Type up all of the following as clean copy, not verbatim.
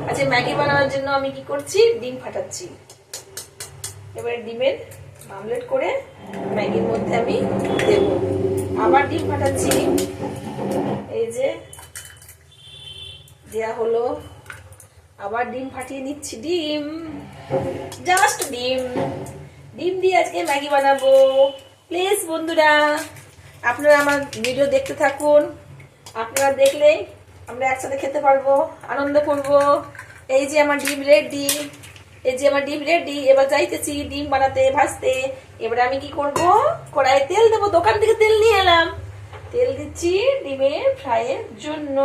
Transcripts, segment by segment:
আচ্ছা, ম্যাগি বানানোর জন্য আমি কি করছি, ডিম ফাটাচ্ছি। এবারে ডিমের আমলেট করে ম্যাগির মধ্যে আমি দেব। আবার ডিম ফাটাচ্ছি, এই যে দেয়া হলো। আবার ডিম ফাটিয়ে নিচ্ছি, ডিম, জাস্ট ডিম। ডিম দিয়ে আজকে ম্যাগি বানাবো। প্লিজ বন্ধুরা, আপনারা আমার ভিডিও দেখতে থাকুন। আপনারা দেখলে আমরা একসাথে খেতে পারবো, আনন্দ করব। এই যে আমার ডিম রেডি, এই যে আমার ডিম রেডি। এবার যাইতেছি ডিম বানাতে, ভাজতে। এবার আমি কি করব, কড়াইয়ে তেল দেবো। দোকান থেকে তেল নিয়ে এলাম, তেল দিচ্ছি ডিমের ফ্রাইয়ের জন্য।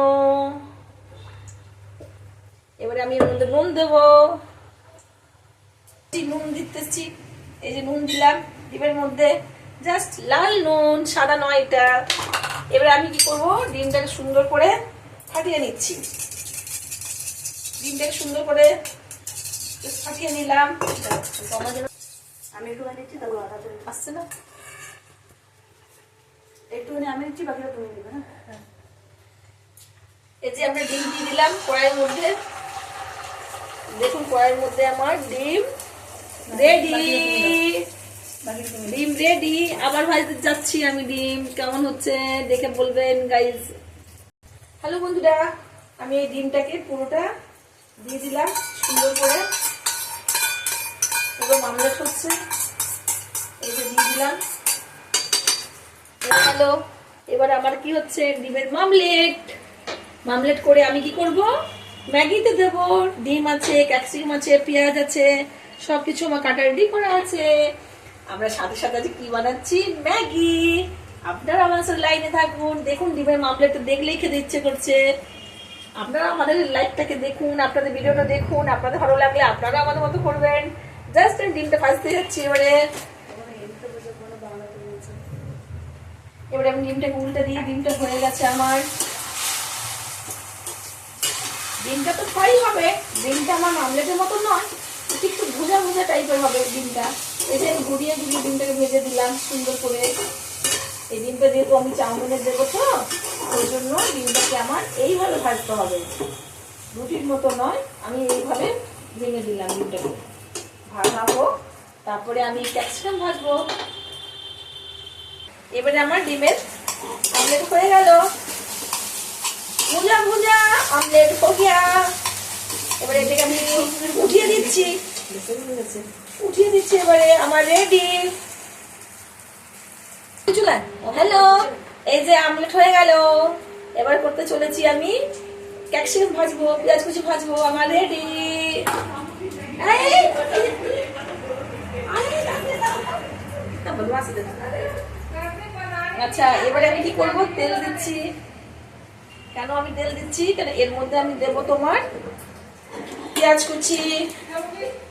এবারে আমি এর মধ্যে নুন দেবো, নুন দিতেছি। এই যে নুন দিলাম ডিমের মধ্যে, জাস্ট লাল নুন, সাদা নয় এটা। এবারে আমি কি করব, ডিমটাকে সুন্দর করে ফাটিয়ে নিচ্ছি। ডিমটাকে সুন্দর করে ফাটিয়ে নিলাম। আমি একটুখানি দিচ্ছি, তারপর আদা আসছে না, একটুখানি আমি দিচ্ছি, বাকিটা তুমি দিবে। হ্যাঁ, এই যে আমরা ডিম দিয়ে দিলাম কড়াইয়ের মধ্যে। দেখুন কড়াইয়ের মধ্যে আমার ডিম রেডি, ডিম রেডি। আবার ভাজতে যাচ্ছি আমি ডিম। কেমন হচ্ছে দেখে বলবেন গাইজ। হ্যালো বন্ধুরা, আমি এই ডিমটাকে পুরোটা দিয়ে দিলাম সুন্দর করে। পুরো মামলেট হচ্ছে, এই যে দিয়ে দিলাম। হ্যালো, এবার আমার কি হচ্ছে, ডিমের মামলেট। মামলেট করে আমি কি করব, ম্যাগিতে দেব। ডিম আছে, ক্যাপসিকাম আছে, পেঁয়াজ আছে, সবকিছু আমার কাটা রেডি করা আছে। আমরা সাথে সাথে আজ কি বানাচ্ছি, ম্যাগি। আপনারা আমার সাথে লাইনে থাকুন। দেখুন ডিমের মামলেটটা দেখলেই খেতে ইচ্ছে করছে। আপনারা আমাদের লাইভটাকে দেখুন, আপনাদের ভিডিওটা দেখুন। আপনাদের ভালো লাগলে আপনারা আমাদের মতো করবেন। জাস্ট ডিমটা ভাজতে যাচ্ছি। এবারে আমি ডিমটাকে উল্টে দিই। ডিমটা হয়ে গেছে আমার। ডিমটা তো ফ্রাই হবে, ডিমটা আমার মামলেটের মতো নয়, একটু ভুজা ভুজা টাইপের হবে ডিমটা। এই যে আমি ঘুরিয়ে ঘুরিয়ে ডিমটাকে ভেজে দিলাম সুন্দর করে। এই ডিমটা যেহেতু আমি চাউমিনের দেবো, তো ওই জন্য ডিমটাকে আমার এইভাবে ভাজতে হবে, রুটির মতো নয়। আমি এইভাবে ভেঙে দিলাম ডিমটাকে, ভাজবো। তারপরে আমি ক্যাপসিকাম ভাজবো। এবারে আমার ডিমের আমলেট হয়ে গেল। ভুজা ভুজা আমলেট হো গিয়া। এবারে এটাকে আমি উঠিয়ে দিচ্ছি, উঠিয়ে দিচ্ছি। এবারে আমার রেডি। হ্যালো, এই যে আমলেট হয়ে গেল। এবার করতে চলেছি আমি ক্যাপসিকাম ভাজবো, পেঁয়াজ কুচি ভাজবো। আমার রেডি। আচ্ছা, এবারে আমি কি করবো, তেল দিচ্ছি। কেন আমি তেল দিচ্ছি, কেন এর মধ্যে আমি দেবো তোমার পেঁয়াজ কুচি,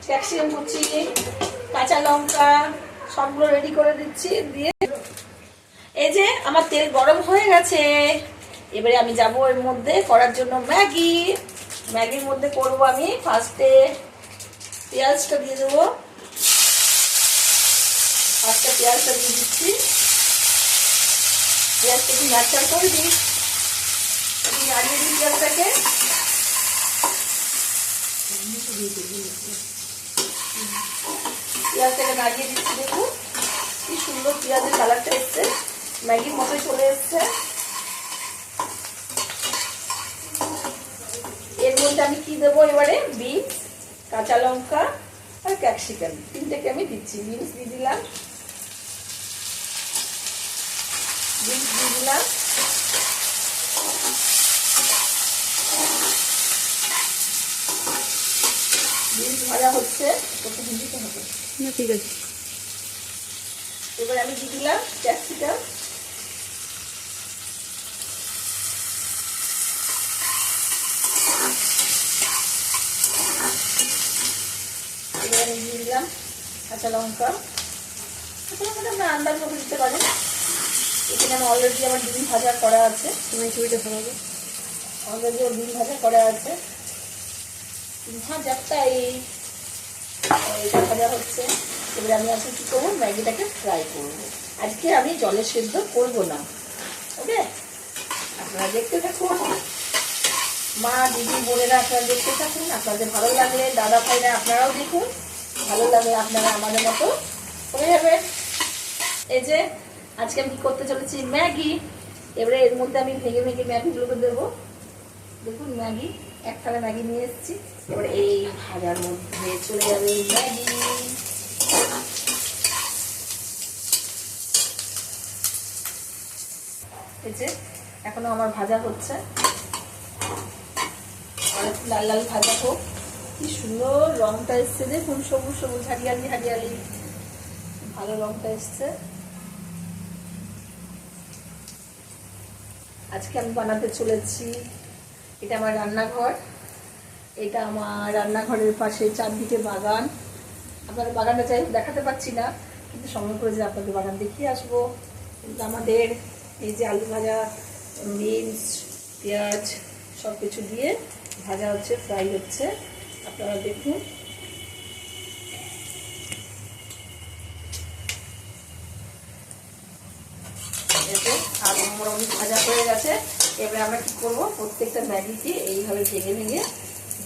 ক্যাপসিকাম কুচি, কাঁচা লঙ্কা, সবগুলো রেডি করে দিচ্ছি। দিয়ে এই যে আমার তেল গরম হয়ে গেছে। এবারে আমি যাব এর মধ্যে করার জন্য ম্যাগি। ম্যাগির মধ্যে করব আমি ফার্স্টে পেঁয়াজটা দিয়ে দেবো। ফার্স্টে পেঁয়াজটা দিয়ে দিচ্ছি। পেঁয়াজটা একটু নাড়াচাড়া করে দিই, একটু নাড়িয়ে দিই পেঁয়াজটাকে। পেঁয়াজটাকে নাড়িয়ে দিচ্ছি। দেখুন কি সুন্দর পেঁয়াজের কালারটা এসছে, ম্যাগির মতোই চলে এসছে। এর মধ্যে আমি কি দেবো এবারে, বিনস, কাঁচা লঙ্কা আর ক্যাপসিকাম, তিনটেকে আমি দিচ্ছি। বিনস দিয়ে দিলাম, বিনস দিয়ে দিলাম। বিনস ভাজা হচ্ছে, দিতে হবে না, ঠিক আছে। এবার আমি দিয়ে দিলাম ক্যাপসিকাম। এবার আমি দিয়ে দিলাম কাঁচা লঙ্কা। কাঁচা লঙ্কাটা আমরা আন্দাজ মতো দিতে পারেন। এখানে আমি অলরেডি আমার ডিম ভাজা করা আছে। তুমি ছবিটা ফেলাবে, অলরেডি ওর ডিম ভাজা করা আছে। ডিম ভাজাটা এইটা ভাজা হচ্ছে। এবার আমি আজকে কি করবো, ম্যাগিটাকে ফ্রাই করবো। আজকে আমি জলে সেদ্ধ করবো না, ওকে? আপনারা দেখতে থাকুন। মা দিদি বোনেরা আপনারা দেখতে থাকুন, আপনাদের ভালো লাগলে দাদা ভাইরা আপনারাও দেখুন, ভালো লাগলে আপনারা আমাদের মতো করে যাবেন। এই যে আজকে আমি কি করতে চলেছি, ম্যাগি। এবারে এর মধ্যে আমি ভেঙে ভেঙে ম্যাগিগুলোকে দেবো। দেখুন ম্যাগি, এক থালা ম্যাগি নিয়ে এসেছি। এবারে এই ভাজার মধ্যে চলে যাবে ম্যাগি। এই যে এখনো আমার ভাজা হচ্ছে, আর একটু লাল লাল ভাজা হোক। কি সুন্দর রংটা এসছে, দেখুন সবুজ সবুজ হারিয়ালি হারিয়ালি, ভালো রংটা এসছে। আজকে আমি বানাতে চলেছি, এটা আমার রান্নাঘর, এটা আমার রান্নাঘরের পাশে চারদিকে বাগান। আপনাদের বাগানটা চাই দেখাতে পাচ্ছি না, কিন্তু সময় করে যে আপনাদের বাগান দেখিয়ে আসবো। কিন্তু আমাদের এই যে আলু ভাজা, বিনস, পেঁয়াজ সব কিছু দিয়ে ভাজা হচ্ছে, ফ্রাই হচ্ছে, আপনারা দেখুন। আর মোটামুটি ভাজা হয়ে গেছে। এবারে আমরা কি করবো, প্রত্যেকটা ম্যাগিকে এইভাবে ভেঙে ভেঙে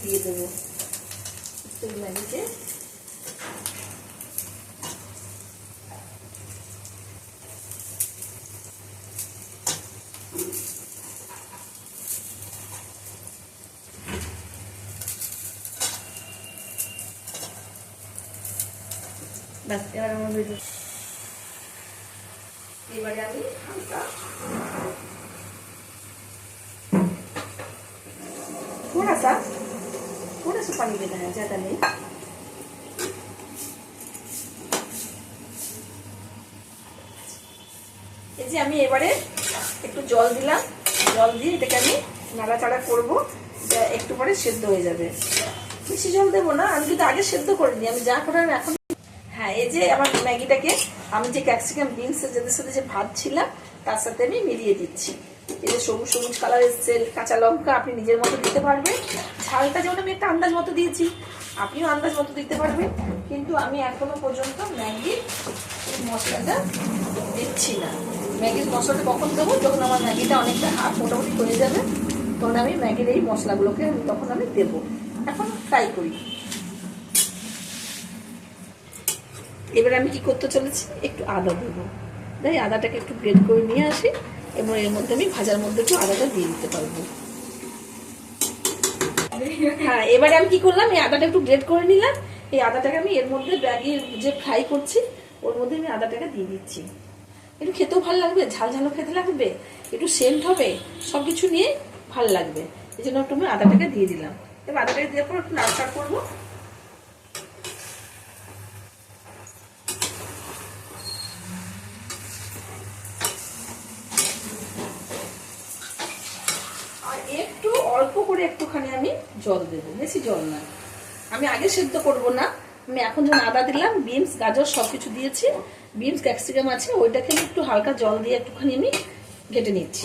দিয়ে দেবো। প্রত্যেক ম্যাগিকে ব্যাস। এবারে আমি হালকা थोड़ा सा पानी देना है, ज्यादा नहीं। এই যে আমি এবারে একটু জল দিলাম, জল দিয়ে এটাকে আমি নাড়াচাড়া করবো, একটু পরে সেদ্ধ হয়ে যাবে। বেশি জল দেবো না, আমি কিন্তু আগে সেদ্ধ করিনি, আমি যা করার এখন। হ্যাঁ, এই যে আমার ম্যাগিটাকে আমি যে ক্যাপসিকাম বিনস যাদের সাথে যে ভাত ছিলাম তার সাথে আমি মিলিয়ে দিচ্ছি। এই যে সবুজ সবুজ কালার এসছে, কাঁচা লঙ্কা আপনি নিজের মতো দিতে পারবেন। ঝালটা যেমন আমি একটা আন্দাজ মতো দিয়েছি, আপনিও আন্দাজ মতো দিতে পারবেন। কিন্তু আমি এখনো পর্যন্ত ম্যাগির মশলাটা দিচ্ছি না। ম্যাগির মশলাটা কখন দেবো, যখন আমার ম্যাগিটা অনেকটা হাফ মোটামুটি হয়ে যাবে, তখন আমি ম্যাগির এই মশলাগুলোকে তখন আমি দেবো। এখন ফ্রাই করি। এবার আমি কি করতে চলেছি, একটু আদা দেবো। তাই আদাটাকে একটু গ্রেট করে নিয়ে আসি এবং এর মধ্যে আমি ভাজার মধ্যে একটু আদাটা দিয়ে দিতে পারবো। হ্যাঁ, এবারে আমি কি করলাম, এই আদাটা একটু গ্রেট করে নিলাম। এই আদাটাকে আমি এর মধ্যে ম্যাগির যে ফ্রাই করছি ওর মধ্যে আমি আদাটাকে দিয়ে দিচ্ছি। একটু খেতেও ভালো লাগবে, ঝাল ঝালও খেতে লাগবে, একটু সেন্ট হবে, সব কিছু নিয়ে ভালো লাগবে। এই জন্য একটু আমি আদাটাকে দিয়ে দিলাম। এবার আদাটাকে দেওয়ার পর একটু নাড়াচাড়া করবো। একটু অল্প করে একটুখানি আমি জল দেবো, বেশি জল না। আমি আগে সেদ্ধ করব না, আমি এখন যখন আদা দিলাম, বিনস গাজর সব কিছু দিয়েছি, বিনস ক্যাপসিকাম আছে, ওইটাকে একটু হালকা জল দিয়ে একটুখানি আমি ঘেটে নিচ্ছি।